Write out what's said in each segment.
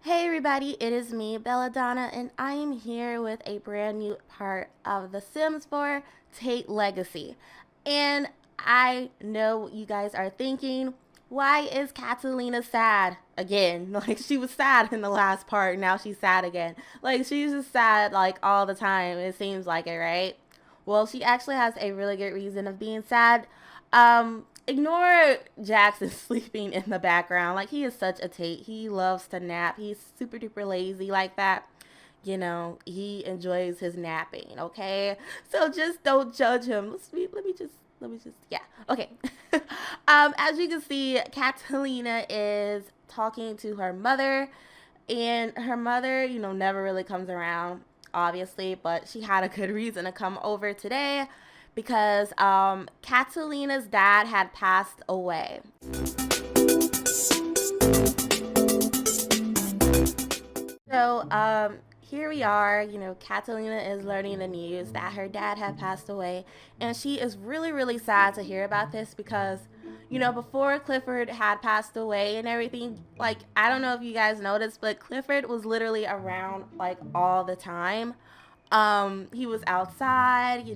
Hey everybody, it is me, Belladonna, and I am here with a brand new part of The Sims 4 Tate Legacy. And I know what you guys are thinking. Why is Catalina sad again? Like, she was sad in the last part, now she's sad again. Like, she's just sad, like, all the time. It seems like it, right? Well, she actually has a really good reason of being sad. Ignore Jackson sleeping in the background. Like, he is such a Tate. He loves to nap. He's super duper lazy like that. He enjoys his napping, okay? So just don't judge him. Let me just yeah. Okay. As you can see, Catalina is talking to her mother, and her mother, never really comes around, obviously, but she had a good reason to come over today because Catalina's dad had passed away. So, here we are. Catalina is learning the news that her dad had passed away, and she is really, really sad to hear about this because, before Clifford had passed away and everything, like, I don't know if you guys noticed, but Clifford was literally around, like, all the time. He was outside,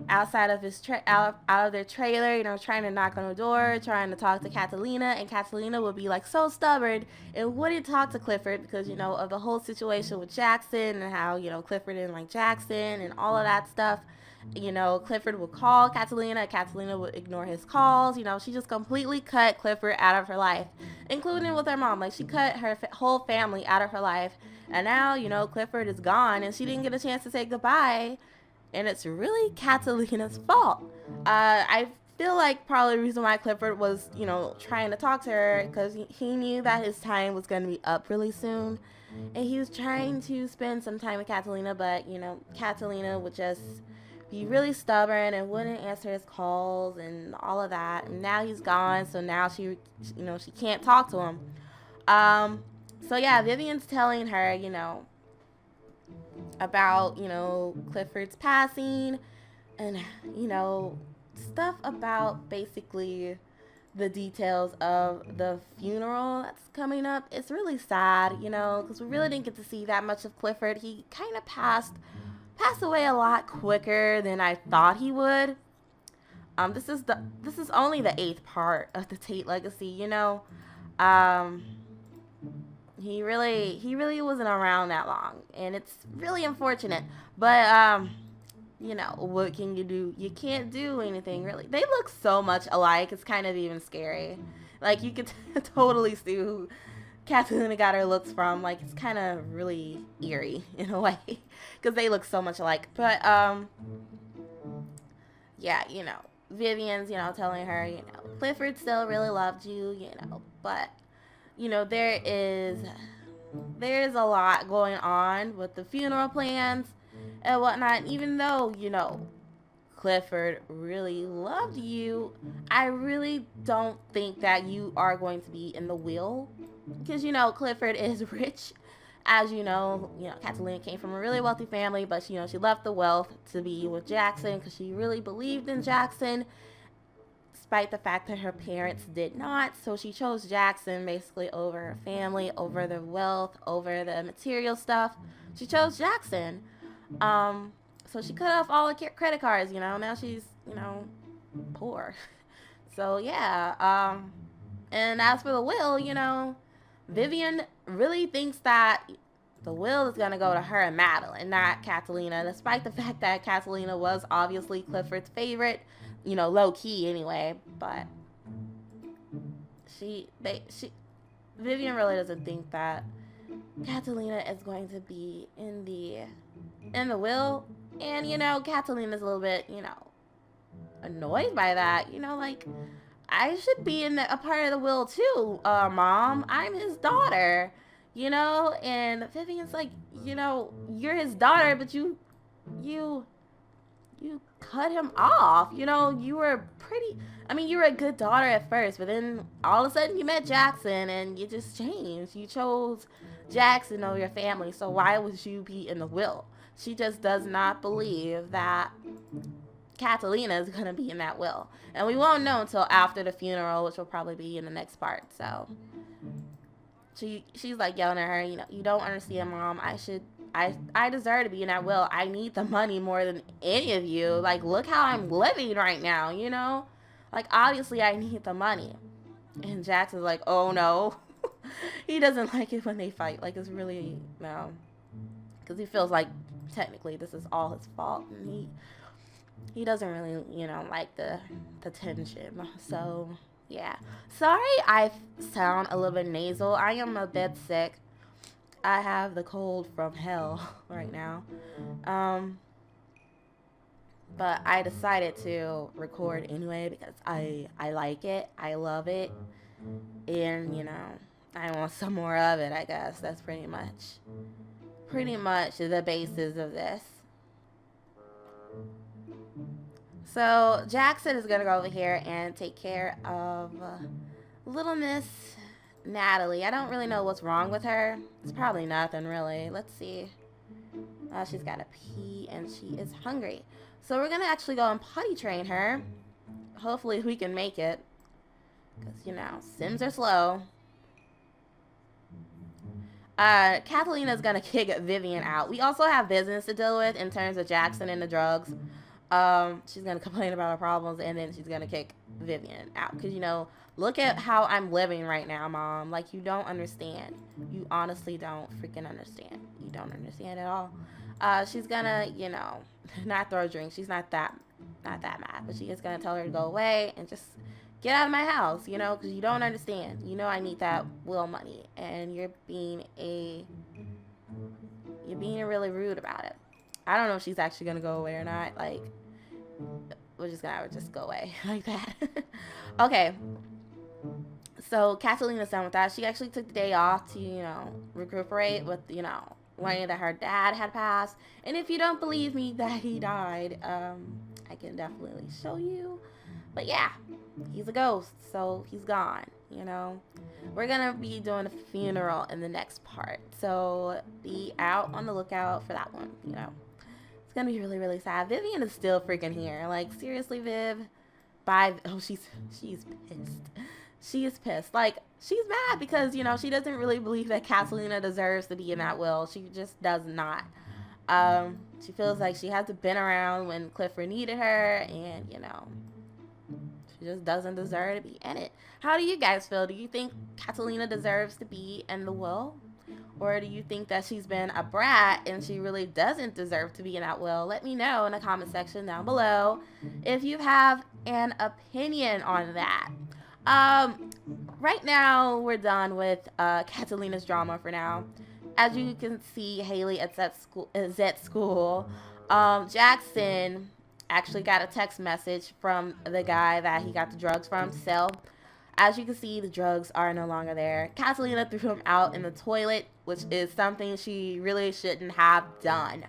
outside of out of their trailer, trying to knock on the door, trying to talk to Catalina, and Catalina would be like so stubborn and wouldn't talk to Clifford because of the whole situation with Jackson and how Clifford didn't like Jackson and all of that stuff. Clifford would call Catalina. Catalina would ignore his calls. She just completely cut Clifford out of her life, including with her mom. Like, she cut her whole family out of her life. And now, Clifford is gone and she didn't get a chance to say goodbye. And it's really Catalina's fault. I feel like probably the reason why Clifford was, trying to talk to her because he knew that his time was going to be up really soon. And he was trying to spend some time with Catalina, but, Catalina would just be really stubborn and wouldn't answer his calls and all of that. And now he's gone, so now she can't talk to him. So yeah, Vivian's telling her, about, Clifford's passing and, stuff about basically the details of the funeral that's coming up. It's really sad, because we really didn't get to see that much of Clifford. He kind of passed away a lot quicker than I thought he would. This is only the eighth part of the Tate legacy, Um, he really wasn't around that long, and it's really unfortunate. But what can you do? You can't do anything really. They look so much alike. It's kind of even scary. Like, you could totally see who Catalina got her looks from. Like, it's kind of really eerie in a way because they look so much alike. But yeah, Vivian's telling her Clifford still really loved you, but there's a lot going on with the funeral plans and whatnot. Even though Clifford really loved you, I really don't think that you are going to be in the will because Clifford is rich. As Catalina came from a really wealthy family, but she left the wealth to be with Jackson because she really believed in Jackson, despite the fact that her parents did not. So she chose Jackson basically over her family, over the wealth, over the material stuff. She chose Jackson. So she cut off all the credit cards. Now she's poor. So yeah. And as for the will, Vivian really thinks that the will is gonna go to her and Madeline, not Catalina, despite the fact that Catalina was obviously Clifford's favorite, low key anyway. But she Vivian really doesn't think that Catalina is going to be in the will, and Catalina's a little bit annoyed by that. Like, I should be in a part of the will too, Mom. I'm his daughter, and Vivian's like, you're his daughter, but you cut him off. You were you were a good daughter at first, but then all of a sudden you met Jackson and you just changed. You chose Jackson over your family, so why would you be in the will? She just does not believe that Catalina is going to be in that will. And we won't know until after the funeral, which will probably be in the next part. So, she's like yelling at her, you don't understand, mom. I deserve to be in that will. I need the money more than any of you. Like, look how I'm living right now, Like, obviously I need the money. And Jackson's like, oh no. He doesn't like it when they fight. Like, it's really, no. Because he feels like technically this is all his fault. And he doesn't really, like the tension. So, yeah. Sorry I sound a little bit nasal. I am a bit sick. I have the cold from hell right now. But I decided to record anyway because I like it. I love it. And, I want some more of it, I guess. That's pretty much the basis of this. So Jackson is going to go over here and take care of little Miss Natalie. I don't really know what's wrong with her. It's probably nothing, really. Let's see. She's got to pee and she is hungry. So we're going to actually go and potty train her. Hopefully we can make it. Because, Sims are slow. Catalina's going to kick Vivian out. We also have business to deal with in terms of Jackson and the drugs. She's going to complain about her problems, and then she's going to kick Vivian out. Because, look at how I'm living right now, Mom. Like, you don't understand. You honestly don't freaking understand. You don't understand at all. She's going to, not throw a drink. She's not that mad. But she is going to tell her to go away and just get out of my house, because you don't understand. I need that will money. And you're being really rude about it. I don't know if she's actually going to go away or not. Like, we're just going to go away like that. Okay. So, Catalina's done with that. She actually took the day off to, recuperate with, learning that her dad had passed. And if you don't believe me that he died, I can definitely show you. But yeah, he's a ghost, so he's gone, We're going to be doing a funeral in the next part. So, be out on the lookout for that one, It's going to be really, really sad. Vivian is still freaking here. Like, seriously, Viv? Oh, she's pissed. She is pissed. Like, she's mad because, she doesn't really believe that Catalina deserves to be in that will. She just does not. She feels like she hasn't been around when Clifford needed her, and, she just doesn't deserve to be in it. How do you guys feel? Do you think Catalina deserves to be in the will? Or do you think that she's been a brat and she really doesn't deserve to be in that will? Let me know in the comment section down below if you have an opinion on that. Right now, we're done with Catalina's drama for now. As you can see, Haley is at school. Jackson actually got a text message from the guy that he got the drugs from to sell. As you can see, the drugs are no longer there. Catalina threw him out in the toilet, which is something she really shouldn't have done.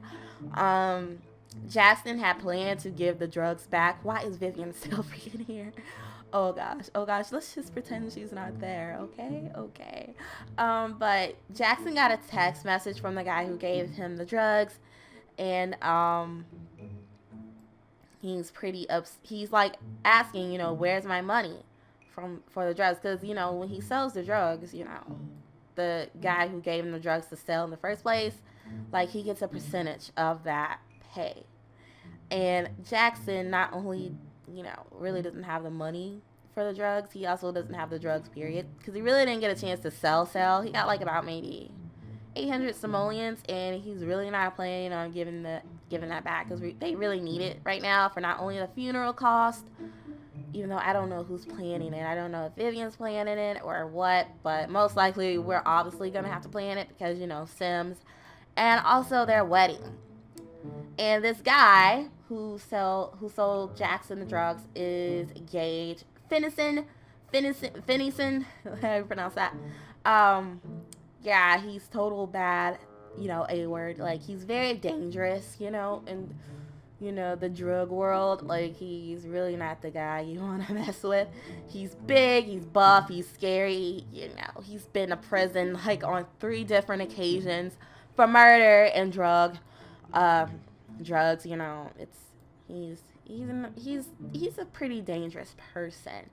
Jackson had planned to give the drugs back. Why is Vivian still freaking here? Oh gosh, let's just pretend she's not there, okay? But Jackson got a text message from the guy who gave him the drugs, and he's pretty he's like asking, where's my money for the drugs? Because, when he sells the drugs, the guy who gave him the drugs to sell in the first place, like, he gets a percentage of that pay. And Jackson not only, really doesn't have the money for the drugs, he also doesn't have the drugs, period. Because he really didn't get a chance to sell. He got, like, about maybe 800 simoleons, and he's really not planning on giving that back, because they really need it right now for not only the funeral cost, even though I don't know who's planning it. I don't know if Vivian's planning it or what, but most likely we're obviously going to have to plan it because, Sims, and also their wedding. And this guy who sold Jackson the drugs is Gage Finnison, how do you pronounce that? Yeah, he's total bad, A-word. Like, he's very dangerous, and the drug world. Like, he's really not the guy you want to mess with. He's big, he's buff, he's scary, he's been to prison, like, on 3 different occasions for murder and drugs, he's a pretty dangerous person.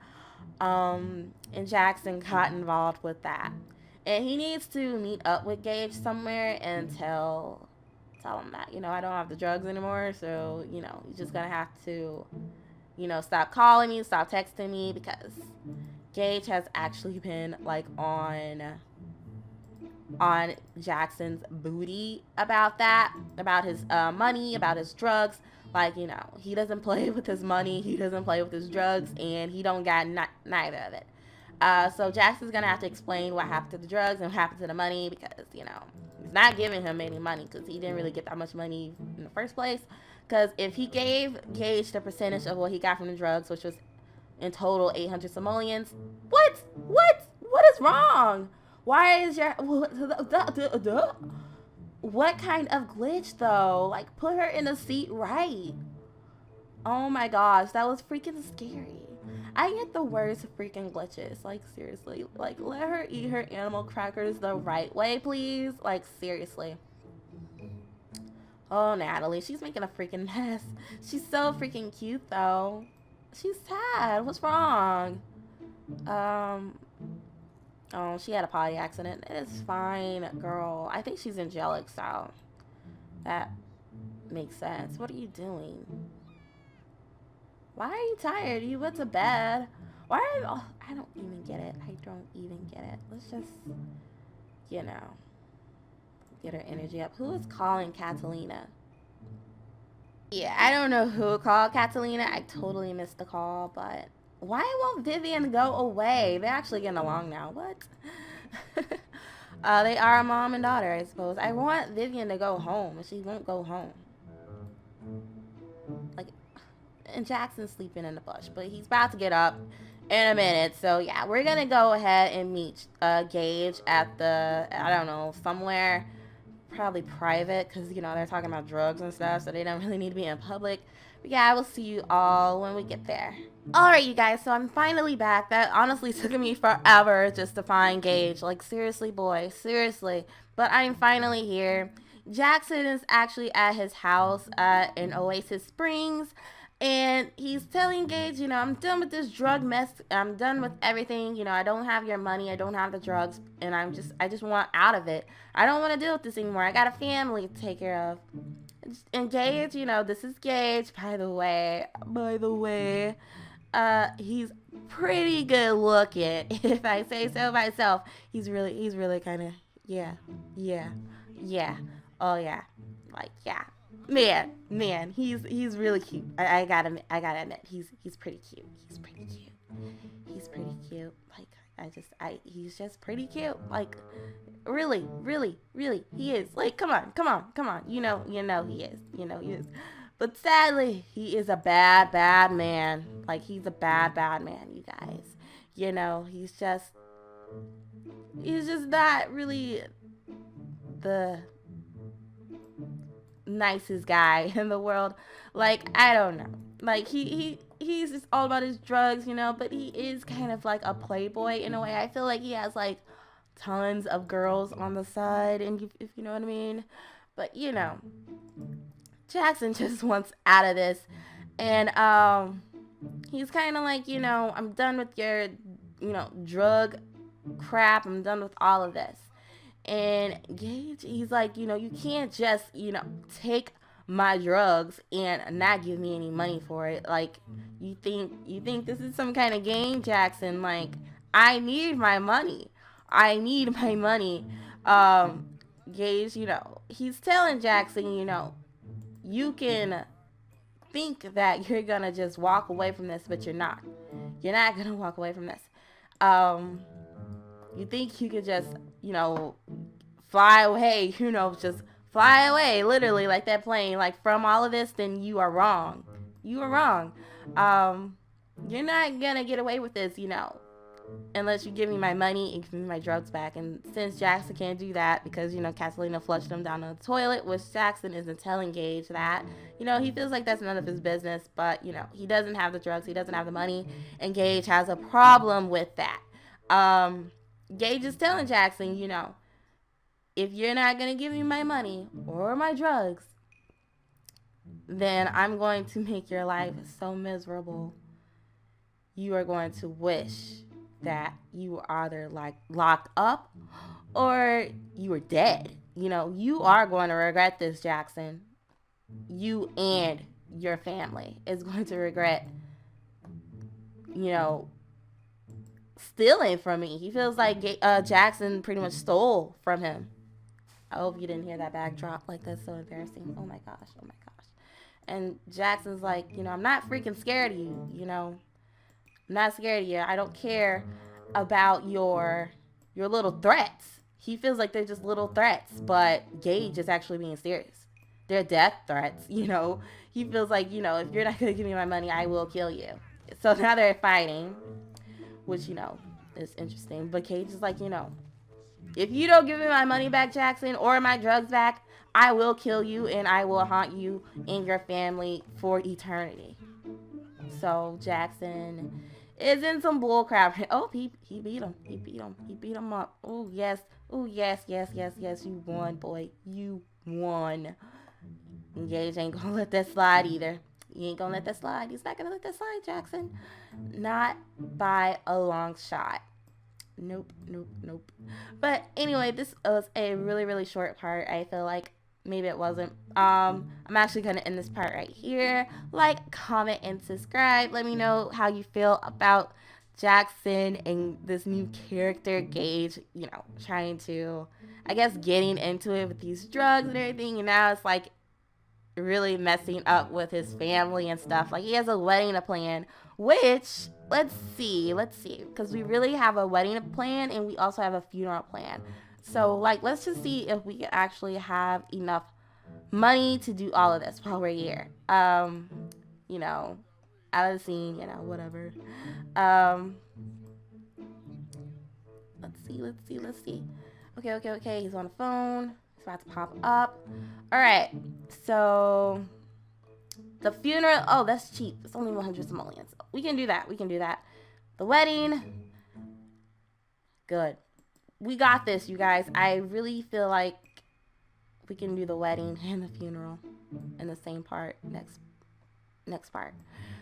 And Jackson got involved with that. And he needs to meet up with Gage somewhere and tell him that, I don't have the drugs anymore, so, he's just gonna have to, stop calling me, stop texting me, because Gage has actually been like on Jackson's booty about that, about his money, about his drugs. Like, he doesn't play with his money, he doesn't play with his drugs, and he don't got neither of it. So Jackson's gonna have to explain what happened to the drugs and what happened to the money, because he's not giving him any money, because he didn't really get that much money in the first place. Because if he gave Gage the percentage of what he got from the drugs, which was in total 800 simoleons, what is wrong? Why is your what kind of glitch though? Like, put her in the seat right. Oh my gosh, that was freaking scary. I get the worst freaking glitches. Like, seriously. Like, let her eat her animal crackers the right way, please. Like, seriously. Oh, Natalie, she's making a freaking mess. She's so freaking cute, though. She's sad. What's wrong? Oh, she had a potty accident. It is fine, girl. I think she's angelic, so that makes sense. What are you doing? Why are you tired? You went to bed. Why are you... Oh, I don't even get it. I don't even get it. Let's just, get her energy up. Who is calling Catalina? Yeah, I don't know who called Catalina. I totally missed the call, but why won't Vivian go away? They're actually getting along now. What? They are a mom and daughter, I suppose. I want Vivian to go home, and she won't go home. Like, and Jackson's sleeping in the bush, but he's about to get up in a minute. So yeah, we're gonna go ahead and meet Gage at the, I don't know, somewhere probably private, because they're talking about drugs and stuff, so they don't really need to be in public. But yeah, I will see you all when we get there. Alright, you guys, so I'm finally back. That honestly took me forever just to find Gage. Like, seriously, boy, seriously. But I'm finally here. Jackson is actually at his house in Oasis Springs, and he's telling Gage, I'm done with this drug mess. I'm done with everything. I don't have your money. I don't have the drugs, and I just want out of it. I don't want to deal with this anymore. I got a family to take care of. And Gage, this is Gage, by the way. He's pretty good looking, if I say so myself. He's really kind of, yeah. Oh yeah, like, yeah. Man, he's really cute. I gotta admit, he's pretty cute. He's pretty cute. Like, he's just pretty cute. Like, really, he is. Like, come on. You know he is. He is. But sadly, he is a bad man. Like, he's a bad man, you guys. He's just not really the nicest guy in the world. Like, I don't know. Like, he's just all about his drugs, but he is kind of like a playboy in a way. I feel like he has like tons of girls on the side, and if you know what I mean. But Jackson just wants out of this, and he's kind of like, I'm done with your drug crap. I'm done with all of this. And Gage, he's like, you can't just take my drugs and not give me any money for it. Like, you think this is some kind of game, Jackson? Like, I need my money. Gage, he's telling Jackson, you can think that you're gonna just walk away from this, but you're not. You're not gonna walk away from this. You think you could just, fly away, just fly away, literally, like that plane, like, from all of this, then you are wrong. You are wrong. You're not gonna get away with this, unless you give me my money and give me my drugs back. And since Jackson can't do that because, Catalina flushed him down the toilet, which Jackson isn't telling Gage that, he feels like that's none of his business, but, he doesn't have the drugs, he doesn't have the money, and Gage has a problem with that. Gage is telling Jackson, if you're not going to give me my money or my drugs, then I'm going to make your life so miserable. You are going to wish that you were either like locked up or you were dead. You know, you are going to regret this, Jackson. You and your family is going to regret, you know, stealing from me. He feels like Jackson pretty much stole from him. I hope you didn't hear that bag drop. Like, that's so embarrassing. Oh my gosh. Oh my gosh. And Jackson's like, you know, I'm not freaking scared of you. You know, I'm not scared of you. I don't care about your little threats. He feels like they're just little threats, but Gage is actually being serious. They're death threats, you know. He feels like, you know, if you're not gonna give me my money, I will kill you. So now they're fighting, which, you know, is interesting. But Gage is like, you know, if you don't give me my money back, Jackson, or my drugs back, I will kill you and I will haunt you and your family for eternity. So Jackson is in some bull crap. Oh, he beat him. He beat him. He beat him up. Oh yes. Oh yes, yes, yes, yes. You won, boy. You won. Gage ain't gonna let that slide either. He ain't gonna let that slide. He's not gonna let that slide, Jackson. Not by a long shot. Nope, nope, nope. But anyway, this was a really, really short part. I feel like maybe it wasn't. I'm actually gonna end this part right here. Like, comment, and subscribe. Let me know how you feel about Jackson and this new character, Gage. You know, trying to, I guess, getting into it with these drugs and everything. And now it's like really messing up with his family and stuff. Like, he has a wedding to plan, which let's see, because we really have a wedding plan and we also have a funeral plan. So like, let's just see if we can actually have enough money to do all of this while we're here. You know, out of the scene, you know, whatever. Um, let's see. Okay. He's on the phone. It's about to pop up. All right. So the funeral. Oh, that's cheap. It's only 100 simoleons. We can do that. The wedding. Good. We got this, you guys. I really feel like we can do the wedding and the funeral in the same part next part.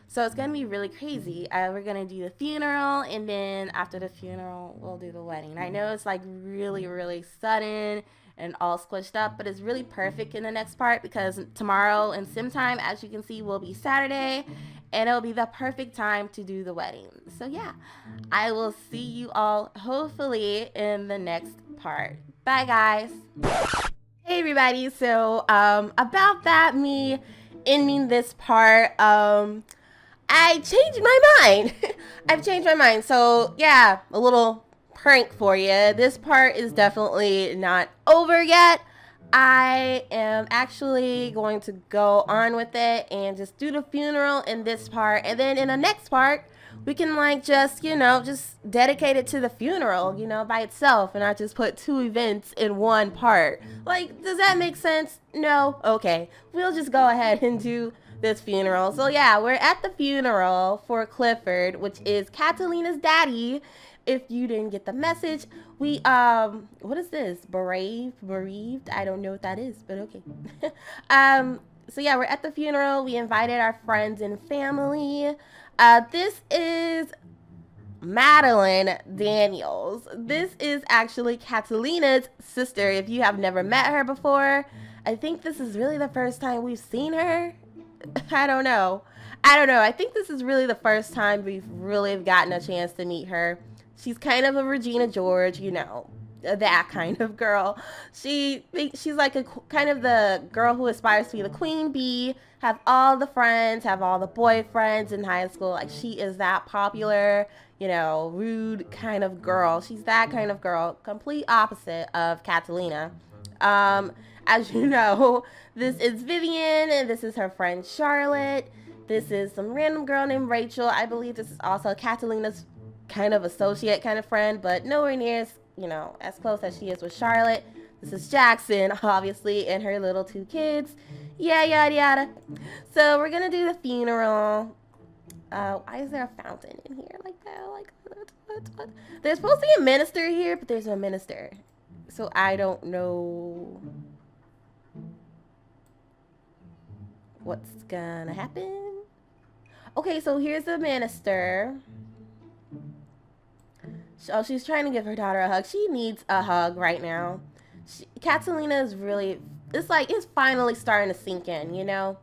So it's gonna be really crazy. We're gonna do the funeral, and then after the funeral, we'll do the wedding. I know it's like really, really sudden and all squished up, but it's really perfect in the next part because tomorrow and sim time, as you can see, will be Saturday, and it'll be the perfect time to do the wedding. So yeah, I will see you all hopefully in the next part. Bye, guys. Hey everybody, so about that, me ending this part, I changed my mind. I've changed my mind. So yeah, a little prank for you. This part is definitely not over yet. I am actually going to go on with it and just do the funeral in this part, and then in the next part we can like just, you know, just dedicate it to the funeral, you know, by itself, and not just put two events in one part. Like, does that make sense? No? Okay, we'll just go ahead and do this funeral. So yeah, we're at the funeral for Clifford, which is Catalina's daddy. If you didn't get the message, we what is this? Bereaved? I don't know what that is, but okay. So yeah, we're at the funeral. We invited our friends and family. This is Madeline Daniels. This is actually Catalina's sister. If you have never met her before, I think this is really the first time we've seen her. I don't know. I think this is really the first time we've really gotten a chance to meet her. She's kind of a Regina George, you know, that kind of girl. She's like a kind of the girl who aspires to be the queen bee, have all the friends, have all the boyfriends in high school. Like, she is that popular, you know, rude kind of girl. She's that kind of girl, complete opposite of Catalina. As you know, this is Vivian, and this is her friend Charlotte. This is some random girl named Rachel. I believe this is also Catalina's kind of associate kind of friend, but nowhere near as, you know, as close as she is with Charlotte. This is Jackson, obviously, and her little two kids. Yeah, yada yada. So we're gonna do the funeral. Why is there a fountain in here like that? Like, what? There's supposed to be a minister here, but there's no minister. So I don't know what's gonna happen. Okay, so here's the minister. Oh, she's trying to give her daughter a hug. She needs a hug right now. Catalina is really, it's like, it's finally starting to sink in, you know,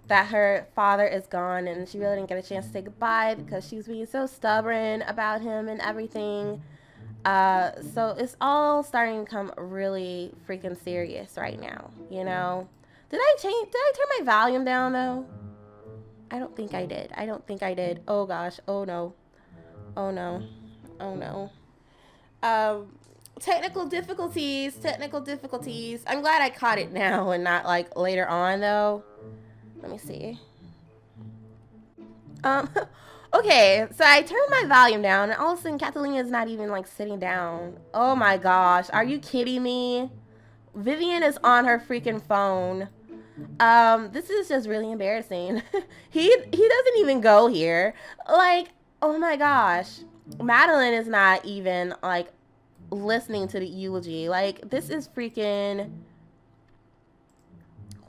that her father is gone and she really didn't get a chance to say goodbye because she was being so stubborn about him and everything. So it's all starting to come really freaking serious right now, you know. Did I turn my volume down though? I don't think I did. I don't think I did. Oh gosh. Oh no. Oh no. Oh no. Um, technical difficulties. Technical difficulties. I'm glad I caught it now and not like later on though. Let me see. Um, okay, so I turned my volume down, and all of a sudden, Catalina is not even like sitting down. Oh my gosh, are you kidding me? Vivian is on her freaking phone. This is just really embarrassing. he doesn't even go here. Like, oh my gosh, Madeline is not even like listening to the eulogy. Like, this is freaking.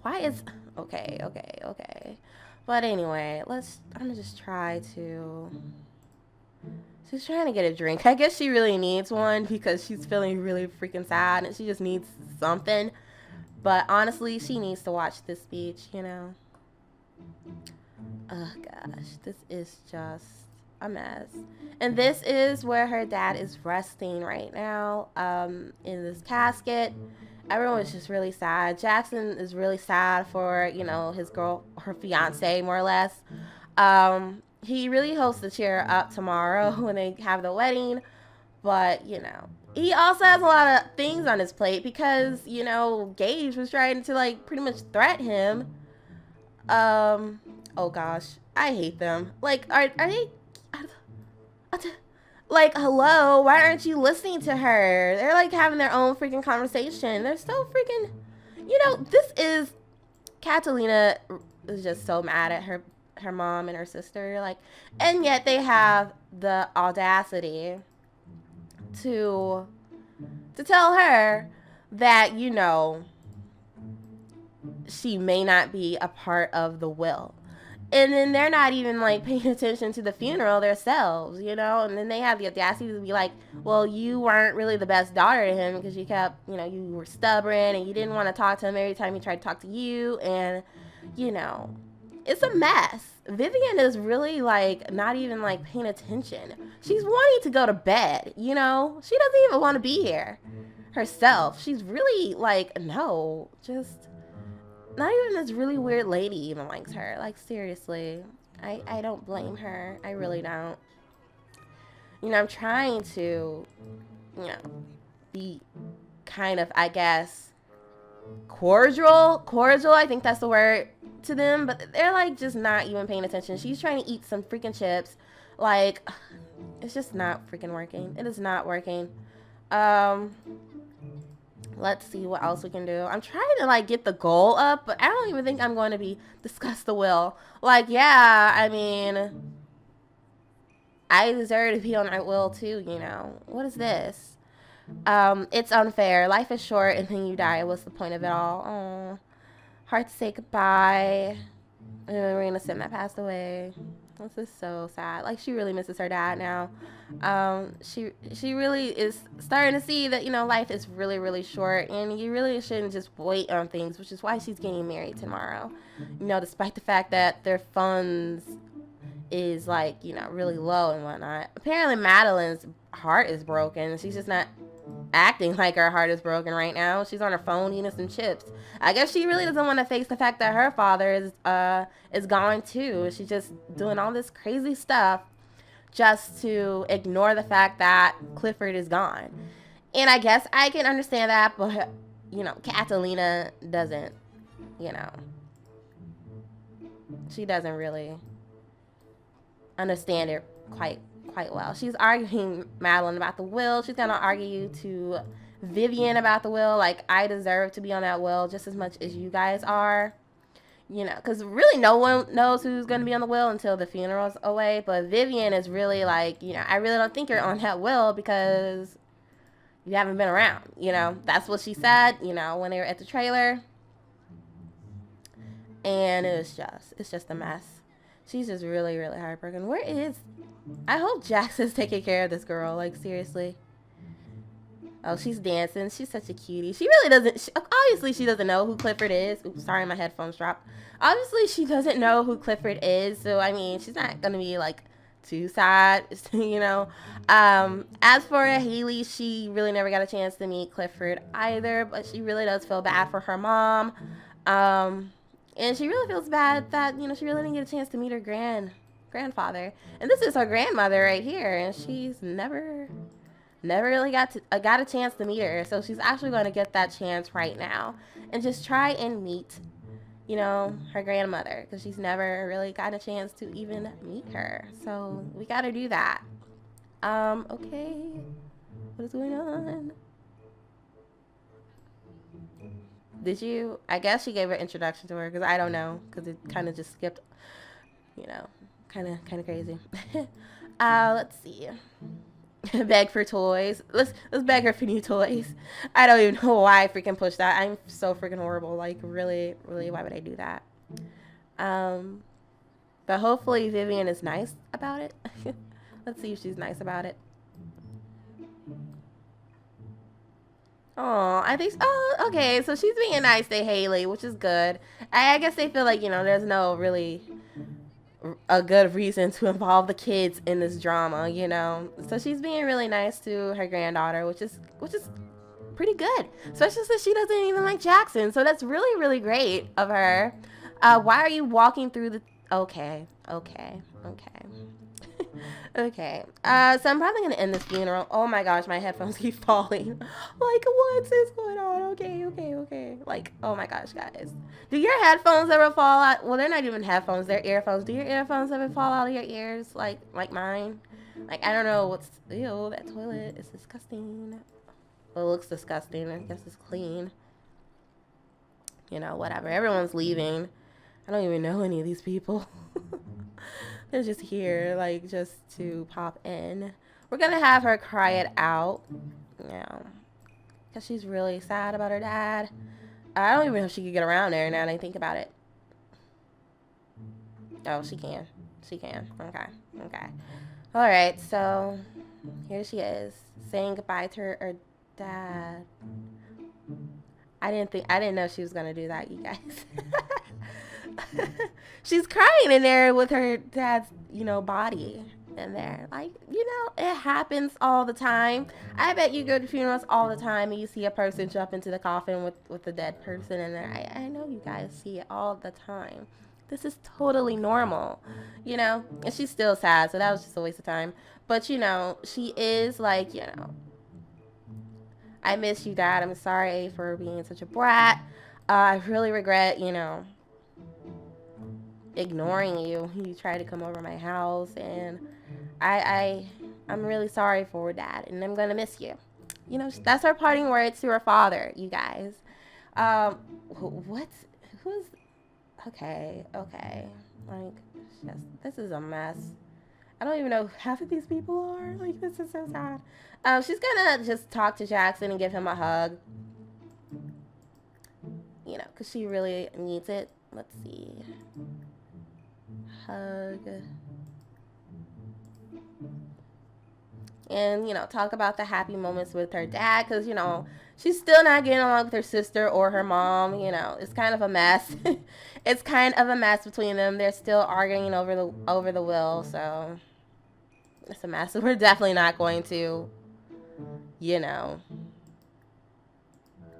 Why is okay. But anyway, I'm gonna just try to. She's trying to get a drink. I guess she really needs one because she's feeling really freaking sad and she just needs something. But honestly, she needs to watch this speech, you know. Oh gosh, this is just a mess. And this is where her dad is resting right now, in this casket. Everyone is just really sad. Jackson is really sad for, you know, his girl, her fiance, more or less. He really hopes to cheer up tomorrow when they have the wedding. But, you know, he also has a lot of things on his plate because, you know, Gage was trying to, like, pretty much threat him. Oh gosh, I hate them. Like, are they, like, hello, why aren't you listening to her? They're like having their own freaking conversation. They're so freaking, you know, this is, Catalina is just so mad at her mom and her sister, like, and yet they have the audacity to tell her that, you know, she may not be a part of the will. And then they're not even like paying attention to the funeral themselves, you know. And then they have the audacity to be like, well, you weren't really the best daughter to him because you kept, you know, you were stubborn and you didn't want to talk to him every time he tried to talk to you. And, you know, it's a mess. Vivian is really like not even like paying attention. She's wanting to go to bed, you know. She doesn't even want to be here herself. She's really like, no, just not even this really weird lady even likes her. Like, seriously, I don't blame her. I really don't. You know, I'm trying to, you know, be kind of, I guess, cordial. I think that's the word to them. But they're, like, just not even paying attention. She's trying to eat some freaking chips. Like, it's just not freaking working. It is not working. Let's see what else we can do. I'm trying to like get the goal up, but I don't even think I'm going to discuss the will. Like, yeah, I mean, I deserve to be on that will too, you know. What is this? It's unfair. Life is short and then you die. What's the point of it all? Oh, hard to say goodbye. And then we're gonna send that passed away. This is so sad. Like, she really misses her dad now. She really is starting to see that, you know, life is really, really short and you really shouldn't just wait on things, which is why she's getting married tomorrow. You know, despite the fact that their funds is like, you know, really low and whatnot. Apparently Madeline's heart is broken. She's just not acting like her heart is broken right now. She's on her phone eating some chips. I guess she really doesn't want to face the fact that her father is gone too. She's just doing all this crazy stuff just to ignore the fact that Clifford is gone. And I guess I can understand that, but you know, Catalina doesn't, you know. She doesn't really understand it quite well. She's arguing Madeline about the will. She's gonna argue to Vivian about the will. Like, I deserve to be on that will just as much as you guys are. You know, because really no one knows who's gonna be on the will until the funeral's away. But Vivian is really like, you know, I really don't think you're on that will because you haven't been around. You know, that's what she said, you know, when they were at the trailer. And it's just a mess. She's just really, really heartbroken. Where is... I hope Jackson's taking care of this girl. Like, seriously. Oh, she's dancing. She's such a cutie. She really doesn't... obviously, she doesn't know who Clifford is. Oops, sorry, my headphones dropped. Obviously, she doesn't know who Clifford is. So, I mean, she's not going to be, like, too sad, you know. As for Haley, she really never got a chance to meet Clifford either. But she really does feel bad for her mom. And she really feels bad that, you know, she really didn't get a chance to meet her grandfather. And this is her grandmother right here. And she's never really got a chance to meet her. So she's actually going to get that chance right now and just try and meet, you know, her grandmother, because she's never really gotten a chance to even meet her. So we got to do that. Okay, what is going on? Did you? I guess she gave her introduction to her, because I don't know, because it kind of just skipped, you know, kind of crazy. Let's see. Beg for toys. Let's beg her for new toys. I don't even know why I freaking pushed that. I'm so freaking horrible. Like, really, why would I do that? But hopefully Vivian is nice about it. Let's see if she's nice about it. Oh, I think... Oh, okay. So she's being nice to Haley, which is good. I guess they feel like, you know, there's no really a good reason to involve the kids in this drama, you know. So she's being really nice to her granddaughter, which is pretty good, especially since she doesn't even like Jackson. So that's really great of her. Why are you walking through the... Okay. Okay. So I'm probably gonna end this funeral. Oh my gosh, my headphones keep falling. Like, what's this going on? Okay. Like, oh my gosh, guys. Do your headphones ever fall out? Well, they're not even headphones, they're earphones. Do your earphones ever fall out of your ears? Like mine? Like, I don't know what's... Ew, that toilet is disgusting. Well, it looks disgusting. I guess it's clean. You know, whatever. Everyone's leaving. I don't even know any of these people. They're just here, like, just to pop in. We're gonna have her cry it out. Yeah. Because she's really sad about her dad. I don't even know if she could get around there now that I think about it. Oh, she can. Okay. Alright, so here she is, saying goodbye to her dad. I didn't know she was gonna do that, you guys. She's crying in there with her dad's, you know, body in there. Like, you know, it happens all the time. I bet you go to funerals all the time and you see a person jump into the coffin with a dead person in there. I know you guys see it all the time. This is totally normal, you know. And she's still sad, so that was just a waste of time. But, you know, she is like, you know, I miss you, Dad. I'm sorry for being such a brat. I really regret, you know, ignoring you. You tried to come over my house, and I'm really sorry for Dad, and I'm gonna miss you. You know, that's her parting words to her father, you guys. Who's... Okay. Like, this is a mess. I don't even know who half of these people are. Like, this is so sad. She's gonna just talk to Jackson and give him a hug. You know, because she really needs it. Let's see. Hug. And, you know, talk about the happy moments with her dad. Because, you know, she's still not getting along with her sister or her mom. You know, it's kind of a mess. It's kind of a mess between them. They're still arguing over the will. So it's a mess. So we're definitely not going to, you know,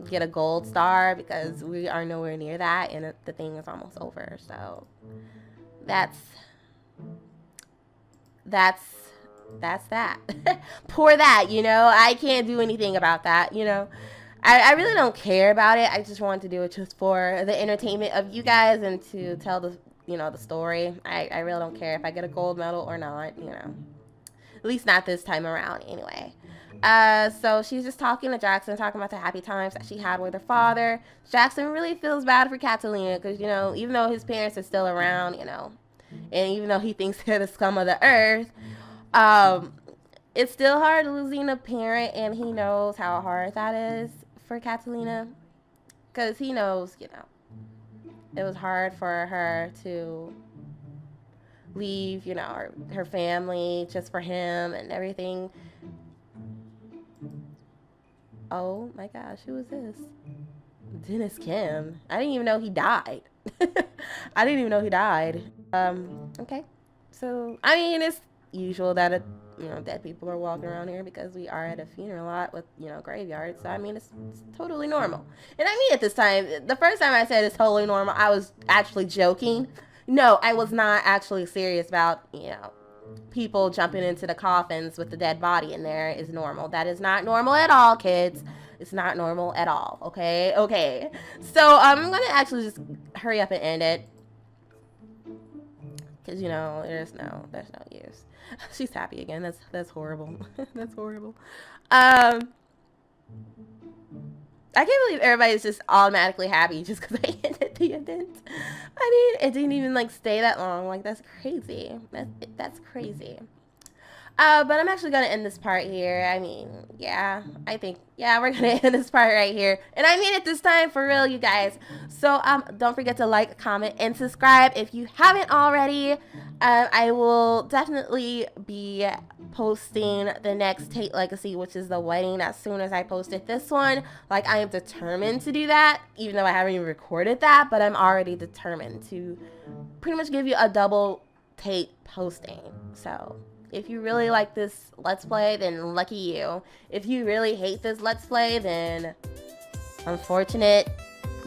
get a gold star, because we are nowhere near that, and the thing is almost over. So that's that. Poor that, you know. I can't do anything about that, you know. I really don't care about it. I just wanted to do it just for the entertainment of you guys and to tell the, you know, the story. I really don't care if I get a gold medal or not, you know. At least not this time around, anyway. So she's just talking to Jackson, talking about the happy times that she had with her father. Jackson really feels bad for Catalina because, you know, even though his parents are still around, you know, and even though he thinks they're the scum of the earth, it's still hard losing a parent, and he knows how hard that is for Catalina, because he knows, you know, it was hard for her to leave, you know, her family just for him and everything. Oh my gosh, who is this? Dennis Kim. I didn't even know he died. I didn't even know he died. Okay. So, I mean, it's usual that, you know, dead people are walking around here because we are at a funeral lot with, you know, graveyards. So, I mean, it's totally normal. And I mean, at this time, the first time I said it's totally normal, I was actually joking. No, I was not actually serious about, you know, people jumping into the coffins with the dead body in there is normal. That is not normal at all, kids. It's not normal at all. Okay. So I'm gonna actually just hurry up and end it because, you know, there's no use. She's happy again. That's horrible. That's horrible. I can't believe everybody's just automatically happy just because I ended the event. I mean, it didn't even like stay that long. Like, that's crazy. That's crazy. But I'm actually gonna end this part here. I mean, yeah, I think, yeah, we're gonna end this part right here. And I mean it this time, for real, you guys. So, don't forget to like, comment, and subscribe if you haven't already. I will definitely be posting the next Tate Legacy, which is the wedding, as soon as I posted this one. Like, I am determined to do that, even though I haven't even recorded that, but I'm already determined to pretty much give you a double Tate posting. So, if you really like this Let's Play, then lucky you. If you really hate this Let's Play, then unfortunate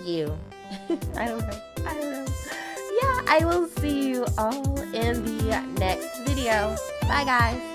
you. I don't know. Yeah, I will see you all in the next video. Bye, guys.